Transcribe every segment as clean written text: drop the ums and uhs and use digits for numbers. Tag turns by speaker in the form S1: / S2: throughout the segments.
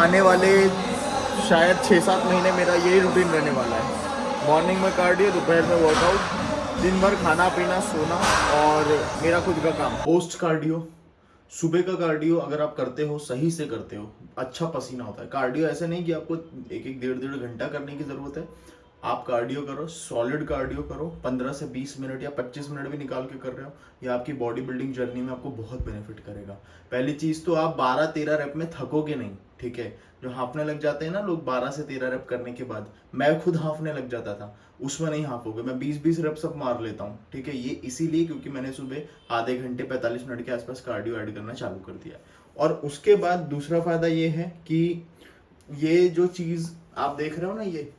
S1: आने वाले शायद 6-7 महीने मेरा यही रूटीन रहने वाला है। मॉर्निंग में कार्डियो, दोपहर में वर्कआउट, दिन भर खाना पीना सोना और मेरा खुद का काम। पोस्ट कार्डियो, सुबह का कार्डियो अगर आप करते हो, सही से करते हो, अच्छा पसीना होता है। कार्डियो ऐसे नहीं कि आपको एक एक डेढ़ डेढ़ घंटा करने की ज़रूरत है। आप कार्डियो करो, सॉलिड कार्डियो करो, 15 से 20 मिनट या 25 मिनट भी निकाल के कर रहे हो, ये आपकी बॉडी बिल्डिंग जर्नी में आपको बहुत बेनिफिट करेगा। पहली चीज़ तो आप 12-13 रेप में थकोगे नहीं, ठीक है। जो हाँफने लग जाते हैं ना लोग 12 से 13 रेप करने के बाद, मैं खुद हाँफने लग जाता था, उसमें नहीं हाँफोगे। मैं 20-20 रेप सब मार लेता हूँ, ठीक है। ये इसीलिए क्योंकि मैंने सुबह आधे घंटे 45 मिनट के आसपास कार्डियो ऐड करना चालू कर दिया। और उसके बाद दूसरा फायदा ये है कि ये जो चीज़ आप देख रहे हो ना, ये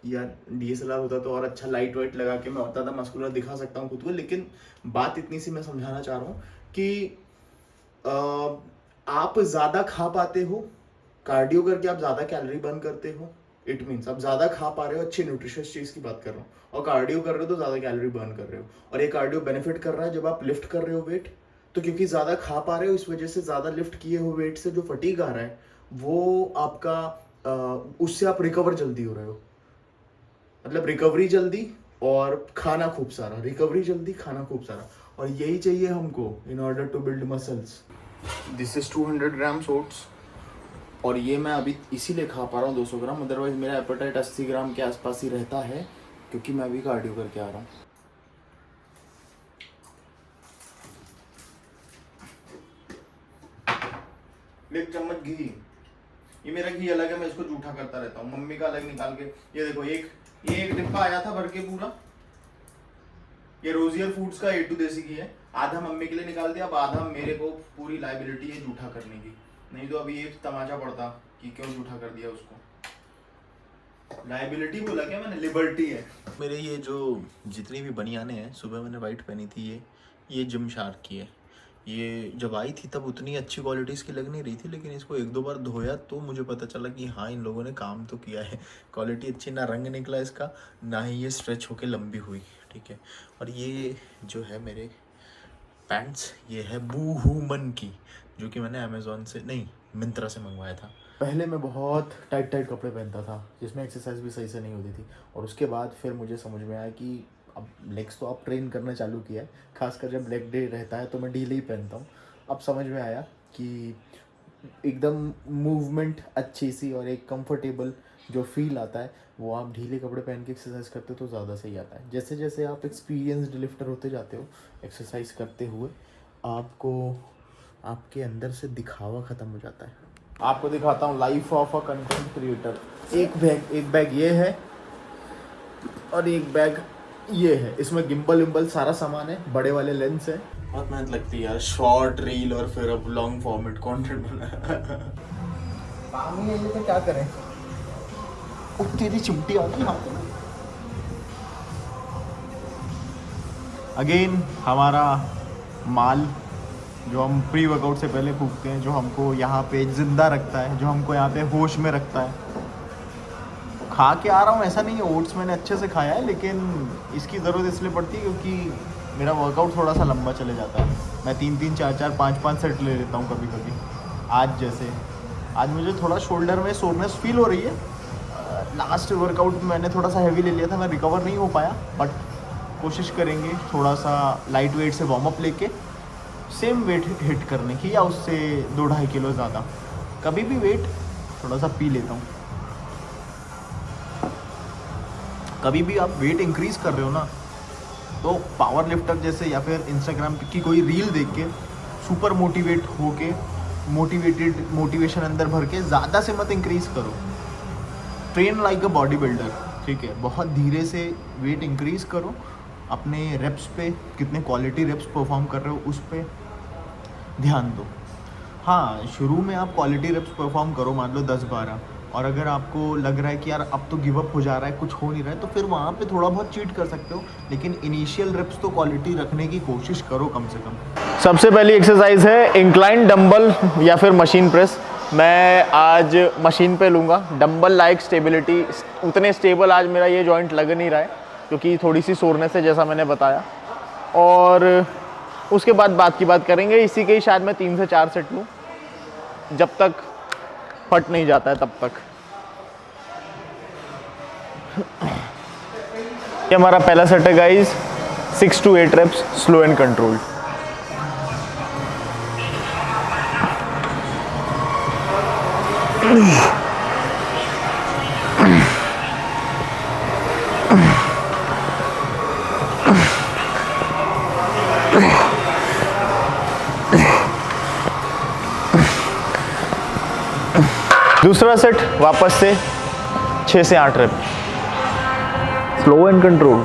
S1: यार डीएसएलआर होता तो और अच्छा लाइट वाइट लगा के मैं होता था मस्कुलर दिखा सकता हूँ खुद को। लेकिन बात इतनी सी मैं समझाना चाह रहा हूँ कि आप ज्यादा खा पाते हो कार्डियो करके, आप ज्यादा कैलोरी बर्न करते हो। इट मीन्स आप ज्यादा खा पा रहे हो, अच्छी न्यूट्रिशियस चीज की बात कर रहा हूँ, और कार्डियो कर रहे हो तो ज्यादा कैलोरी बर्न कर रहे हो। और ये कार्डियो बेनिफिट कर रहा है जब आप लिफ्ट कर रहे हो वेट, तो क्योंकि ज्यादा खा पा रहे हो इस वजह से ज्यादा लिफ्ट किए हो वेट से जो फटीग आ रहा है वो आपका उससे आप रिकवर जल्दी हो रहे हो। मतलब रिकवरी जल्दी और खाना खूब सारा, रिकवरी जल्दी खाना खूब सारा, और यही चाहिए हमको in order to build muscles. This is 200 grams oats, और ये मैं अभी इसीलिए खा पा रहा हूँ 200 ग्राम, अदरवाइज मेरा एपेटाइट 80 ग्राम के आसपास ही रहता है, क्योंकि मैं अभी कार्डियो करके आ रहा हूँ। एक चम्मच घी, ये मेरा घी अलग है, मैं इसको जूठा करता रहता हूँ, मम्मी का अलग निकाल के। ये देखो ये एक डिब्बा आया था भर के पूरा, ये रोजियर फूड्स का A2 देसी घी है। आधा मम्मी के लिए निकाल दिया, अब आधा मेरे को पूरी लाइबिलिटी है जूठा करने की। नहीं तो अभी ये तमाचा पड़ता कि क्यों जूठा कर दिया उसको। लाइबिलिटी बोला क्या मैंने, लिबर्टी है। मेरे ये जो जितनी भी बनियाने हैं, सुबह मैंने वाइट पहनी थी, ये जिम शार्क की है। ये जब आई थी तब उतनी अच्छी क्वालिटीज़ की लग नहीं रही थी, लेकिन इसको 1-2 बार धोया तो मुझे पता चला कि हाँ इन लोगों ने काम तो किया है। क्वालिटी अच्छी, ना रंग निकला इसका, ना ही ये स्ट्रेच होके लंबी हुई, ठीक है। और ये जो है मेरे पैंट्स, ये है बूहू मन की, जो कि मैंने अमेज़ॉन से नहीं मिंत्रा से मंगवाया था। पहले मैं बहुत टाइट टाइट कपड़े पहनता था जिसमें एक्सरसाइज भी सही से नहीं होती थी, और उसके बाद फिर मुझे समझ में आया कि अब लेग्स तो आप ट्रेन करना चालू किया है, खासकर जब लेग डे रहता है तो मैं ढीले ही पहनता हूँ। अब समझ में आया कि एकदम मूवमेंट अच्छी सी और एक कंफर्टेबल जो फील आता है वो आप ढीले कपड़े पहन के एक्सरसाइज करते हो तो ज़्यादा सही आता है। जैसे जैसे आप एक्सपीरियंस्ड लिफ्टर होते जाते हो एक्सरसाइज करते हुए, आपको आपके अंदर से दिखावा ख़त्म हो जाता है। आपको दिखाता हूँ life of a content creator. एक बैग ये है और एक बैग ये है, इसमें गिम्बल विम्बल सारा सामान है, बड़े वाले लेंस है। बहुत मेहनत लगती है यार, शॉर्ट रील और फिर अब लॉन्ग फॉर्मेट कंटेंट बनाना। काम ही नहीं तो क्या करें। तेरी चिमटी आ गई हाथ में। अगेन हमारा माल जो हम प्री वर्कआउट से पहले फूकते हैं, जो हमको यहाँ पे जिंदा रखता है, जो हमको यहाँ पे होश में रखता है। खा के आ रहा हूँ ऐसा नहीं है, ओट्स मैंने अच्छे से खाया है, लेकिन इसकी ज़रूरत इसलिए पड़ती है क्योंकि मेरा वर्कआउट थोड़ा सा लंबा चले जाता है। मैं 3-3, 4-4, 5-5 सेट ले लेता हूँ कभी कभी। आज मुझे थोड़ा शोल्डर में सोरनेस फील हो रही है। लास्ट वर्कआउट में मैंने थोड़ा सा हैवी ले लिया था, मैं रिकवर नहीं हो पाया, बट कोशिश करेंगे थोड़ा सा लाइट वेट से वार्म अप लेके सेम वेट हिट करने की, या उससे 2-2.5 किलो ज़्यादा। कभी भी वेट थोड़ा सा पी लेता हूँ। कभी भी आप वेट इंक्रीज़ कर रहे हो ना, तो पावर लिफ्टर जैसे या फिर इंस्टाग्राम की कोई रील देख के सुपर मोटिवेट होके मोटिवेशन अंदर भर के ज़्यादा से मत इंक्रीज़ करो। Train like a body builder, ठीक है। बहुत धीरे से वेट इंक्रीज़ करो, अपने रेप्स पे कितने क्वालिटी रेप्स परफॉर्म कर रहे हो उस पर ध्यान दो। हाँ, शुरू में आप क्वालिटी रेप्स परफॉर्म करो, मान लो 10-12, और अगर आपको लग रहा है कि यार अब तो गिव अप हो जा रहा है, कुछ हो नहीं रहा है, तो फिर वहाँ पे थोड़ा बहुत चीट कर सकते हो, लेकिन इनिशियल रेप्स तो क्वालिटी रखने की कोशिश करो कम से कम। सबसे पहली एक्सरसाइज है इंक्लाइन डंबल या फिर मशीन प्रेस। मैं आज मशीन पे लूँगा। डंबल लाइक स्टेबिलिटी, उतने स्टेबल आज मेरा ये जॉइंट लग नहीं रहा है क्योंकि थोड़ी सी सोरनेस है जैसा मैंने बताया, और उसके बाद बात की बात करेंगे। इसी के ही शायद मैं 3 से 4 सेट लूँ। जब तक फट नहीं जाता है तब तक। ये हमारा पहला सेट है guys, 6 to 8 reps slow and controlled. दूसरा सेट वापस से 6 से 8 रेप स्लो एंड कंट्रोल।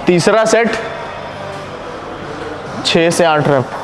S1: तीसरा सेट 6 से 8 रेप।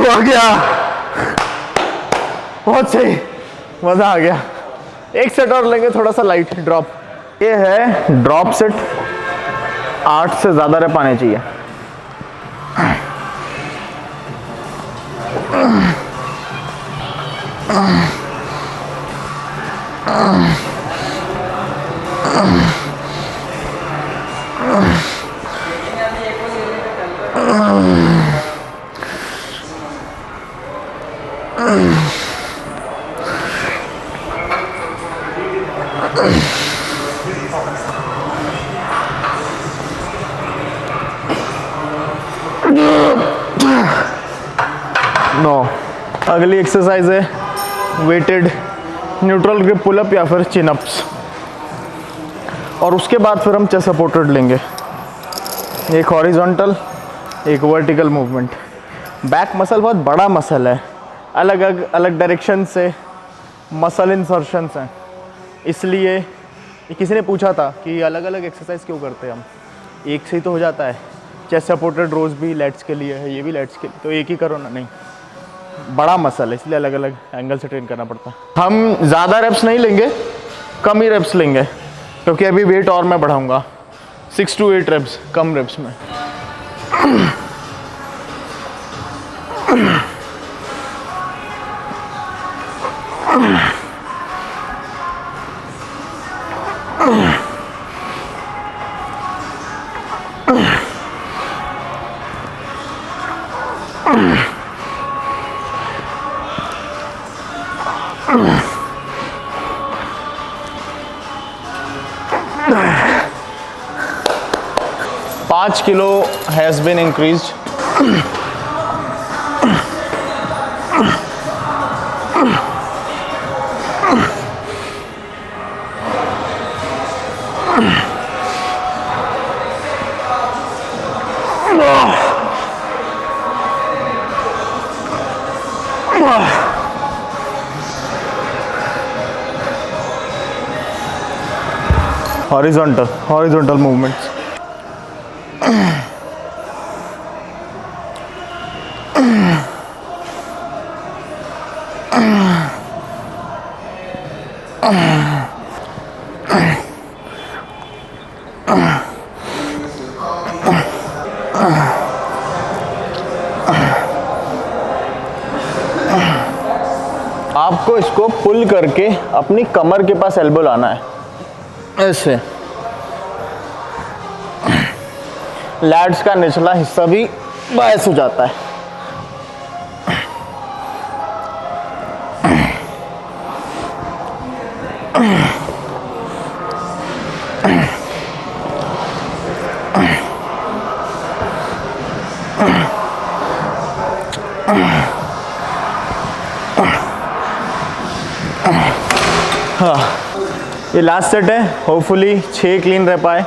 S1: आ गया, बहुत सही, मजा आ गया। एक सेट और लेंगे, थोड़ा सा लाइट ड्रॉप। ये है ड्रॉप सेट, 8 से ज्यादा रेप आने चाहिए। नो, अगली एक्सरसाइज है वेटेड न्यूट्रल ग्रिप पुलअप या फिर चिन अप्स, और उसके बाद फिर हम चेस्ट सपोर्टेड लेंगे। एक हॉरिजॉन्टल, एक वर्टिकल मूवमेंट। बैक मसल बहुत बड़ा मसल है, अलग अलग डायरेक्शन से मसल इंसर्शंस हैं, इसलिए किसी ने पूछा था कि अलग अलग एक्सरसाइज क्यों करते हैं हम, एक से ही तो हो जाता है। चेस्ट सपोर्टेड रोज भी लेट्स के लिए है, ये भी लेट्स के लिए, तो एक ही करो ना। नहीं, बड़ा मसल है, इसलिए अलग अलग एंगल से ट्रेन करना पड़ता है। हम ज़्यादा रेप्स नहीं लेंगे, कम ही रेप्स लेंगे, क्योंकि अभी वेट और मैं बढ़ाऊंगा। 6 to 8 रेप्स कम रेप्स में। $5 kilo has been increased. Horizontal movements. आपको इसको पुल करके अपनी कमर के पास एल्बो लाना है, ऐसे। लैट्स का निचला हिस्सा भी बायस हो जाता है।
S2: हाँ, ये लास्ट सेट है, होपफुली 6 क्लीन रह पाए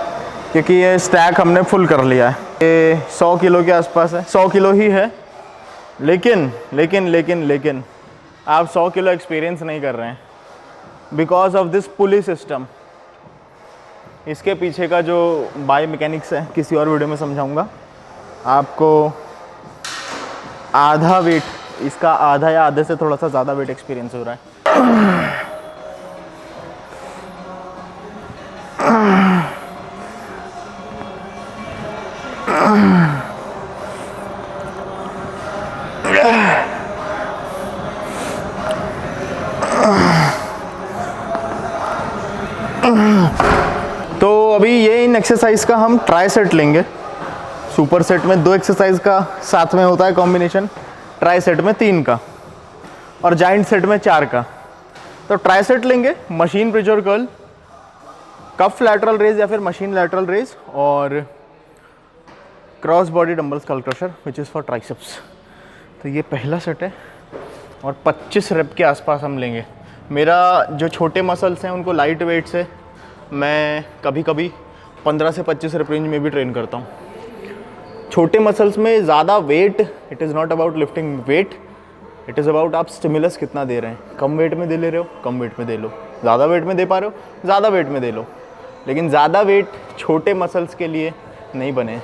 S2: क्योंकि ये स्टैक हमने फुल कर लिया है। ये 100 किलो के आसपास है, 100 किलो ही है, लेकिन आप 100 किलो एक्सपीरियंस नहीं कर रहे हैं because of this pulley system. इसके पीछे का जो बायो मैकेनिक्स है किसी और वीडियो में समझाऊंगा आपको। आधा वेट, इसका आधा या आधे से थोड़ा सा ज़्यादा वेट एक्सपीरियंस हो रहा है। तो अभी ये इन एक्सरसाइज का हम ट्राई सेट लेंगे। सुपर सेट में 2 एक्सरसाइज का साथ में होता है कॉम्बिनेशन, ट्राई सेट में 3 का और जाइंट सेट में 4 का। तो ट्राई सेट लेंगे, machine preacher curl, cuff lateral raise या फिर मशीन लैटरल रेज और cross body dumbbell skull crusher which is for triceps. तो ये पहला सेट है और 25 रेप के आसपास हम लेंगे। मेरा जो छोटे मसल्स हैं उनको लाइट वेट से मैं कभी कभी 15 से 25 रेप रेंज में भी ट्रेन करता हूँ। छोटे मसल्स में ज़्यादा weight, it is not about lifting weight, it is about आप स्टिमुलस कितना दे रहे हैं। कम वेट में दे ले रहे हो, कम वेट में दे लो। ज़्यादा वेट में दे पा रहे हो, ज़्यादा वेट में दे लो। लेकिन ज़्यादा वेट छोटे मसल्स के लिए नहीं बने।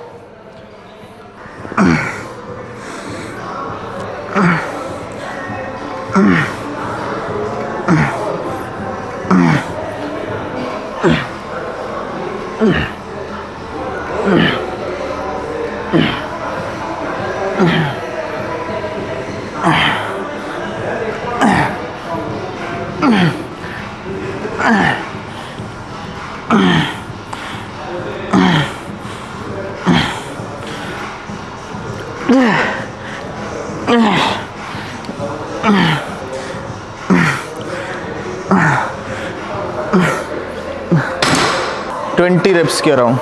S2: ट्वेंटी रेप्स के अराउंड।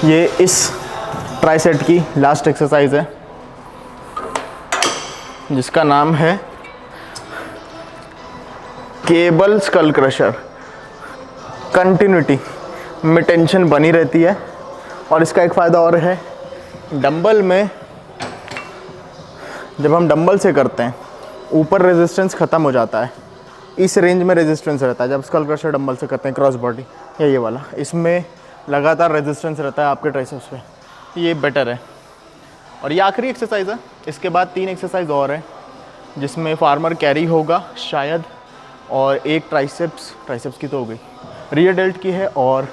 S2: ये इस ट्राइसेट की लास्ट एक्सरसाइज है जिसका नाम है केबल स्कल क्रशर। कंटिन्यूटी में टेंशन बनी रहती है और इसका एक फ़ायदा और है, डंबल में जब हम डंबल से करते हैं ऊपर रेजिस्टेंस ख़त्म हो जाता है, इस रेंज में रेजिस्टेंस रहता है। जब स्कल क्रशर डंबल से करते हैं क्रॉस बॉडी या ये वाला, इसमें लगातार रेजिस्टेंस रहता है आपके ट्राइसेप्स पे, ये बेटर है। और ये आखिरी एक्सरसाइज है, इसके बाद 3 एक्सरसाइज और है जिसमें फार्मर कैरी होगा शायद, और एक ट्राइसेप्स की तो हो गई, रियर डेल्ट की है और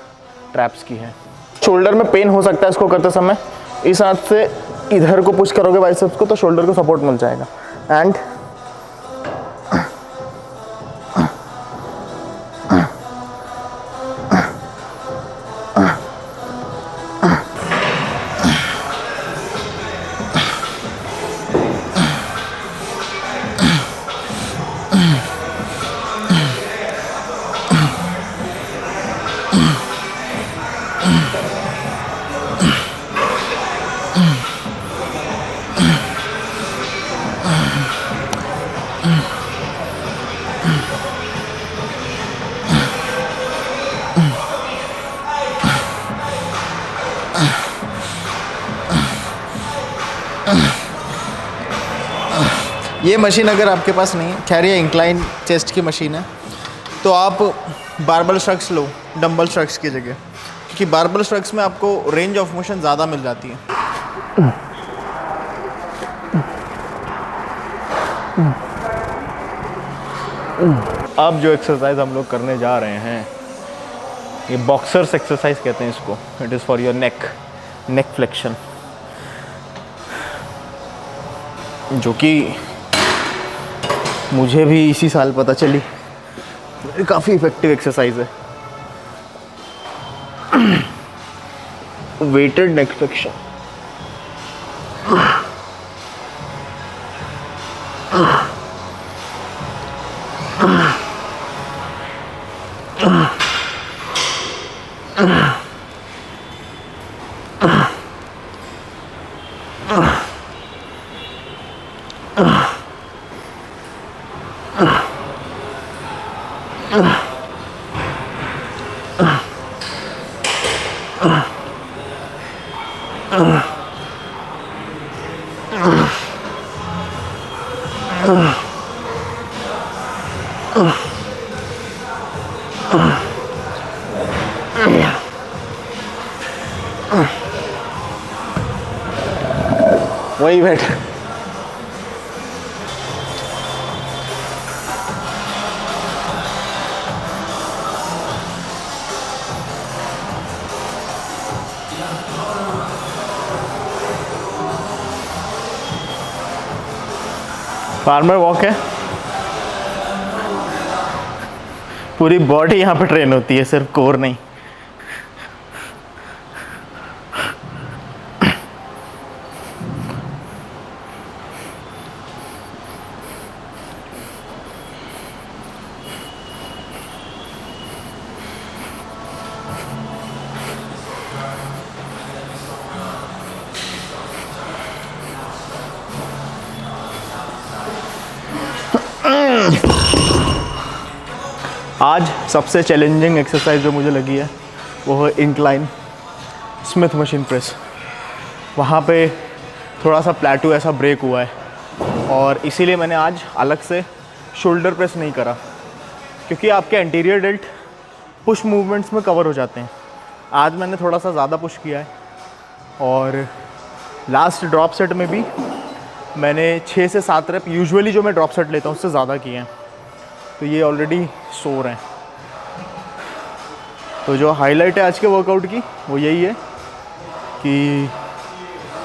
S2: ट्रैप्स की है। शोल्डर में पेन हो सकता है इसको करते समय, इस हाथ से इधर को पुश करोगे बाइसेप्स को तो शोल्डर को सपोर्ट मिल जाएगा। एंड ये मशीन अगर आपके पास नहीं है, खैर ये इंक्लाइन चेस्ट की मशीन है, तो आप बारबल स्ट्रक्स लो डंबल स्ट्रक्स की जगह, क्योंकि बारबल स्ट्रक्स में आपको रेंज ऑफ मोशन ज़्यादा मिल जाती है। अब जो एक्सरसाइज हम लोग करने जा रहे हैं ये बॉक्सर्स एक्सरसाइज कहते हैं इसको। It is for your neck. Neck flexion, जो कि मुझे भी इसी साल पता चली, काफ़ी इफेक्टिव एक्सरसाइज है। वेटेड नेक फ्लेक्शन, वही बैठ। फार्मर वॉक है, पूरी बॉडी यहाँ पे ट्रेन होती है, सिर्फ कोर नहीं। आज सबसे चैलेंजिंग एक्सरसाइज जो मुझे लगी है वो है इंक्लाइन स्मिथ मशीन प्रेस। वहाँ पे थोड़ा सा प्लेटू ऐसा ब्रेक हुआ है और इसीलिए मैंने आज अलग से शोल्डर प्रेस नहीं करा, क्योंकि आपके एंटीरियर डेल्ट पुश मूवमेंट्स में कवर हो जाते हैं। आज मैंने थोड़ा सा ज़्यादा पुश किया है और लास्ट ड्रॉप सेट में भी मैंने 6 से 7 रेप यूजुअली जो मैं ड्रॉप सेट लेता हूँ उससे ज़्यादा किए हैं, तो ये ऑलरेडी सोर हैं। तो जो हाईलाइट है आज के वर्कआउट की वो यही है कि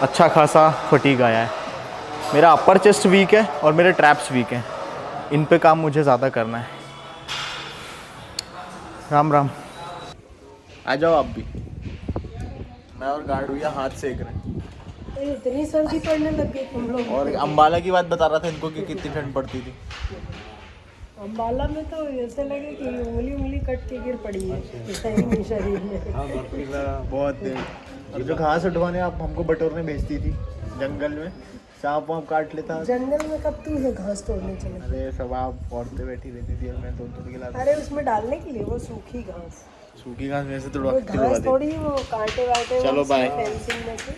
S2: अच्छा खासा फटीग आया है। मेरा अपर चेस्ट वीक है और मेरे ट्रैप्स वीक हैं, इन पे काम मुझे ज़्यादा करना है। राम राम, आ जाओ आप भी। मैं और गार्ड भैया हाथ सेक रहे हैं।
S3: इतनी सर्दी पड़ने लग गई तुम लोग।
S2: और अंबाला की बात बता रहा था इनको कि कितनी ठंड पड़ती थी।
S3: अम्बाला में तो ऐसे लगे कि उंगली कट के गिर पड़ी है, सही नहीं शरीर में।
S2: बहुत और जो घास उठवाने आप हमको बटोरने भेजती थी जंगल में, सांप वाप काट लेता।
S3: जंगल में कब तू है घास तोड़ने चले?
S2: अरे सब आप औरतें बैठी रहती थी और मैं तोड़ के लाता।
S3: अरे उसमें डालने के लिए वो सूखी घास,
S2: सूखी घास में से
S3: वो घास थोड़ी वो कांटे वाटे।
S2: चलो बाय।
S3: फेंसिंग में से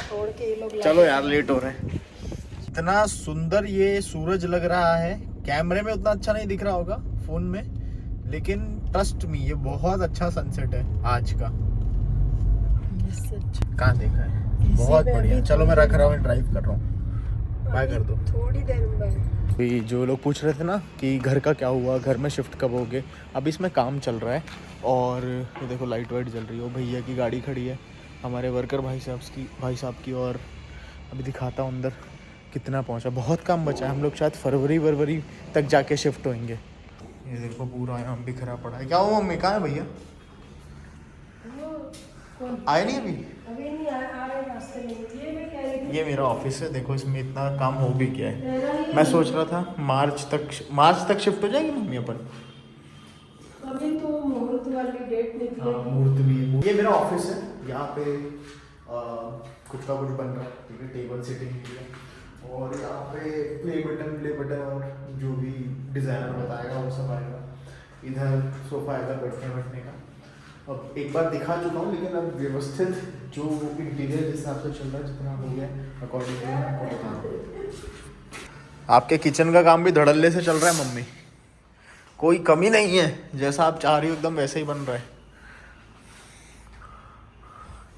S3: तोड़ के ये लोग।
S2: चलो यार लेट हो रहे हैं। इतना सुंदर ये सूरज लग रहा है, कैमरे में उतना अच्छा नहीं दिख रहा होगा फोन में, लेकिन ट्रस्ट मी ये बहुत अच्छा सनसेट है आज का। कहाँ देखा है, बहुत बढ़िया। चलो मैं रख रहा हूँ, ड्राइव कर रहा हूँ, बाय कर दो।
S3: थोड़ी देर में
S2: अभी जो लोग पूछ रहे थे ना कि घर का क्या हुआ, घर में शिफ्ट कब होगे, अभी इसमें काम चल रहा है। और ये देखो लाइट वाइट जल रही है, वो भैया की गाड़ी खड़ी है, हमारे वर्कर भाई साहब की। और अभी दिखाता हूँ अंदर कितना पहुँचा, बहुत काम बचा है। हम लोग शायद फरवरी तक जाके शिफ्ट होंगे। ये देखो पूरा यहाँ बिखरा पड़ा है। क्या हुआ मम्मी, कहाँ है भैया? आए नहीं
S3: अभी नहीं आ रहे रास्ते में। ये मैं कह रही थी,
S2: ये मेरा ऑफिस है, देखो इसमें इतना काम हो भी गया है। मैं सोच रहा था मार्च तक शिफ्ट हो जाएगी मम्मी अपन।
S3: अभी तो मुहूर्त वाली डेट निकली।
S2: मुहूर्त भी है। ये मेरा ऑफिस है, यहाँ पे कुछ का कुछ बन रहा है, ठीक है, टेबल सेटिंग की है। और यहाँ पे प्ले बटन और जो भी डिज़ाइनर बताएगा वो सब आएगा। इधर सोफा आएगा बैठने का। अब एक बार दिखा चुका हूँ, लेकिन अब व्यवस्थित जो इंटीरियर जिस हिसाब से चल रहा है, जितना हो गया अकॉर्डिंगली मैं आपको बता रहा हूँ। आपके किचन का काम भी धड़ल्ले से चल रहा है मम्मी, कोई कमी नहीं है, जैसा आप चाह रही हो एकदम वैसे ही बन रहा है,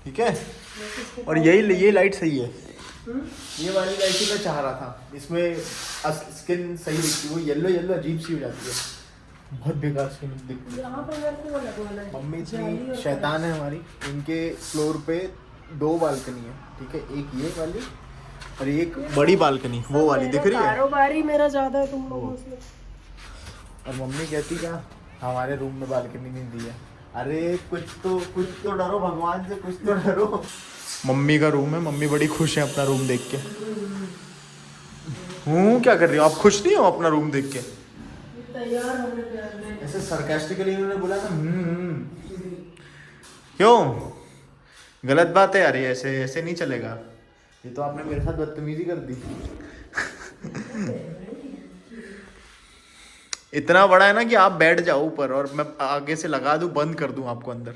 S2: ठीक है। और ये लाइट सही है, ये वाली लाइट ही मैं चाह रहा था, इसमें स्किन सही दिखती है। वो येलो अजीब सी हो जाती है, बहुत बेकार स्किन दिखती है।
S3: यहाँ पे मेरे को वो लगवाना है।
S2: मम्मी इतनी शैतान है हमारी, इनके फ्लोर पे
S1: 2 बालकनी है, ठीक है, एक ये वाली और एक बड़ी बालकनी वो वाली दिख रही है।
S3: कारोबारी मेरा ज्यादा है तुम लोगों से।
S1: और मम्मी कहती क्या हमारे रूम में बालकनी नहीं दी है। अरे कुछ तो डरो भगवान से, कुछ तो डरो। मम्मी का रूम है, मम्मी बड़ी खुश है अपना रूम देख के। क्या कर रही हो आप? खुश नहीं हो अपना रूम देख के?
S3: तैयार होने पे
S1: ऐसे सरकास्टिकली इन्होंने बोला ना क्यों? गलत बात है यार, ये ऐसे नहीं चलेगा। ये तो आपने मेरे साथ बदतमीजी कर दी। इतना बड़ा है ना कि आप बैठ जाओ ऊपर और मैं आगे से लगा दूं, बंद कर दूं आपको अंदर।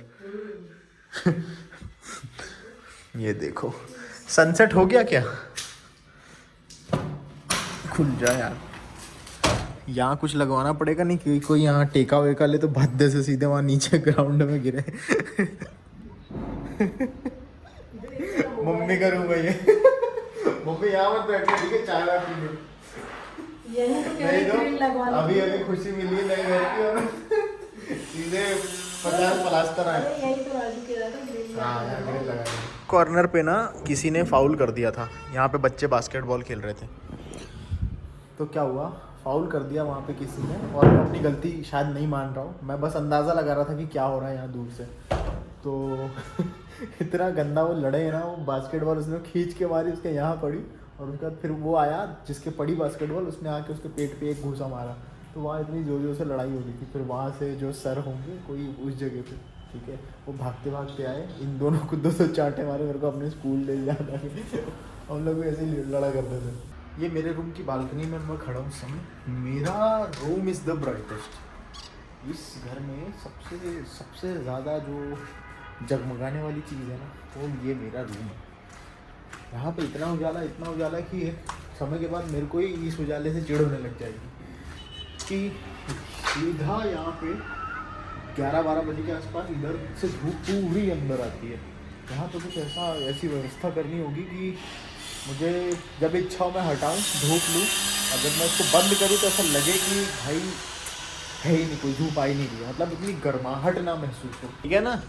S1: ये देखो सनसेट हो गया क्या? खुल जा यार। यहाँ कुछ लगवाना पड़ेगा नहीं क्योंकि कोई यहाँ टेका वेका ले तो भद्दे से सीधे वहाँ नीचे ग्राउंड में गिरे। मम्मी का रूम है ये। मम्मी यहाँ मत बैठो, ठीक है, चाय वाय पी लो।
S3: यही तो कह रही ग्रिल लगवाना।
S1: अभी खुशी मिली है नए घर की और सीधे 50 प्लास्टर आए।
S3: यही तो राजू कह रहा था ग्रिल
S1: हाँ ग्रिल लगा। कॉर्नर पे ना किसी ने फाउल कर दिया था, यहाँ पे बच्चे बास्केटबॉल खेल रहे थे, तो क्या हुआ, फाउल कर दिया वहाँ पे किसी ने, और मैं अपनी गलती शायद नहीं मान रहा हूँ, मैं बस अंदाज़ा लगा रहा था कि क्या हो रहा है यहाँ दूर से। तो इतना गंदा वो लड़े है ना, वो बास्केटबॉल उसने खींच के मारी, उसके यहाँ पड़ी, और उसके बाद फिर वो आया जिसके पड़ी बास्केटबॉल, उसने आके उसके पेट पे एक घूसा मारा। तो वहाँ इतनी जोर जोर से लड़ाई हो गई थी। फिर वहाँ से जो सर होंगे कोई उस जगह पे, ठीक है, वो भागते भागते आए, इन दोनों को 2 चांटे मारे, मेरे को अपने स्कूल ले याद आ गए। हम लोग भी ऐसे ही लड़ा करते थे। ये मेरे रूम की बालकनी में मैं खड़ा हूँ समय। मेरा रूम इज़ द ब्राइटेस्ट। इस घर में सबसे ज़्यादा जो जगमगाने वाली चीज़ है ना, वो ये मेरा रूम है। यहाँ पे इतना उजाला कि समय के बाद मेरे को ही इस उजाले से चिढ़ होने लग जाएगी कि सीधा यहाँ पे 11-12 बजे के आसपास इधर से धूप पूरी अंदर आती है। यहाँ पे कुछ ऐसी व्यवस्था करनी होगी कि मुझे जब इच्छा हो मैं हटाऊँ, धूप लूँ, और जब मैं इसको बंद करूँ तो ऐसा लगे कि भाई है ही नहीं, कोई धूप आई नहीं रही, मतलब इतनी गर्माहट ना महसूस हो, ठीक है ना।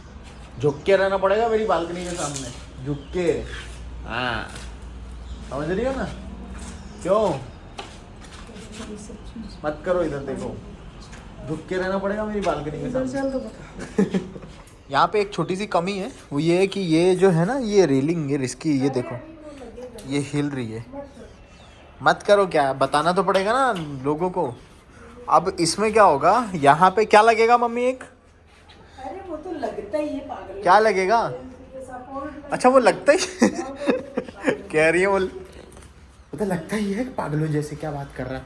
S1: झुक के रहना पड़ेगा मेरी बालकनी के सामने, झुक के, हाँ समझ रही हो ना? क्यों मत करो, इधर देखो, झुक के रहना पड़ेगा मेरी बालकनी के सामने। यहाँ पे एक छोटी सी कमी है, वो ये है कि ये जो है ना, ये रेलिंग, ये रिस्की, ये देखो ये हिल रही है। मत करो, क्या बताना तो पड़ेगा ना लोगों को। अब इसमें क्या होगा, यहाँ पे क्या लगेगा मम्मी? एक
S3: अरे वो तो लगता ही है पागल।
S1: क्या लगेगा? अच्छा वो लगता ही कह रही है वो तो लगता ही है पागलों जैसे, क्या बात कर रहा है।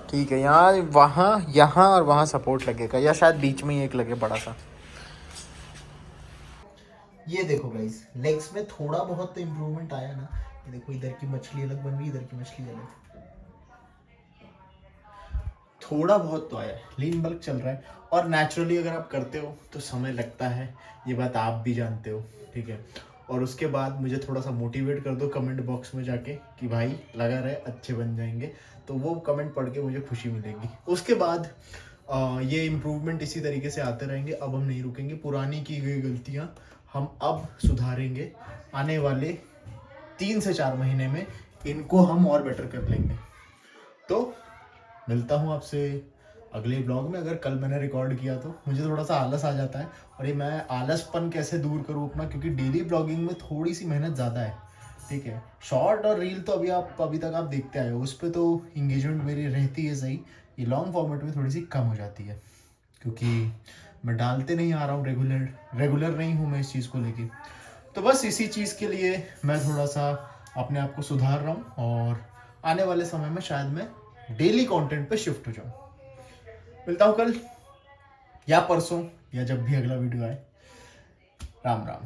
S1: ठीक है, यहाँ और वहाँ सपोर्ट लगेगा, या शायद बीच में ही एक लगे बड़ा सा। ये देखो गाइस, लेग्स में थोड़ा बहुत तो इम्प्रूवमेंट आया ना। ये देखो, इधर की मछली अलग बन रही, इधर की मछली अलग, थोड़ा बहुत तो आया है। लीन बल्क चल रहा है, और नेचुरली अगर आप करते हो तो समय लगता है, ये बात आप भी जानते हो, ठीक है। और उसके बाद मुझे थोड़ा सा मोटिवेट कर दो कमेंट बॉक्स में जाके कि भाई लगा रहे अच्छे बन जाएंगे, तो वो कमेंट पढ़ के मुझे खुशी मिलेगी। उसके बाद ये इम्प्रूवमेंट इसी तरीके से आते रहेंगे। अब हम नहीं रुकेंगे, पुरानी की गई गलतियाँ हम अब सुधारेंगे। आने वाले 3 से 4 महीने में इनको हम और बेटर कर लेंगे। तो मिलता हूँ आपसे अगले ब्लॉग में। अगर कल मैंने रिकॉर्ड किया तो मुझे थोड़ा सा आलस आ जाता है, और ये मैं आलसपन कैसे दूर करूँ अपना, क्योंकि डेली ब्लॉगिंग में थोड़ी सी मेहनत ज़्यादा है, ठीक है। शॉर्ट और रील तो अभी तक आप देखते आए हो, उस पर तो इंगेजमेंट मेरी रहती है सही। ये लॉन्ग फॉर्मेट में थोड़ी सी कम हो जाती है, क्योंकि मैं डालते नहीं आ रहा हूँ, रेगुलर नहीं हूँ मैं इस चीज़ को लेके। तो बस इसी चीज़ के लिए मैं थोड़ा सा अपने आप को सुधार रहा हूँ, और आने वाले समय में शायद मैं डेली कंटेंट पे शिफ्ट हो जाऊँ। मिलता हूँ कल या परसों, या जब भी अगला वीडियो आए। राम राम।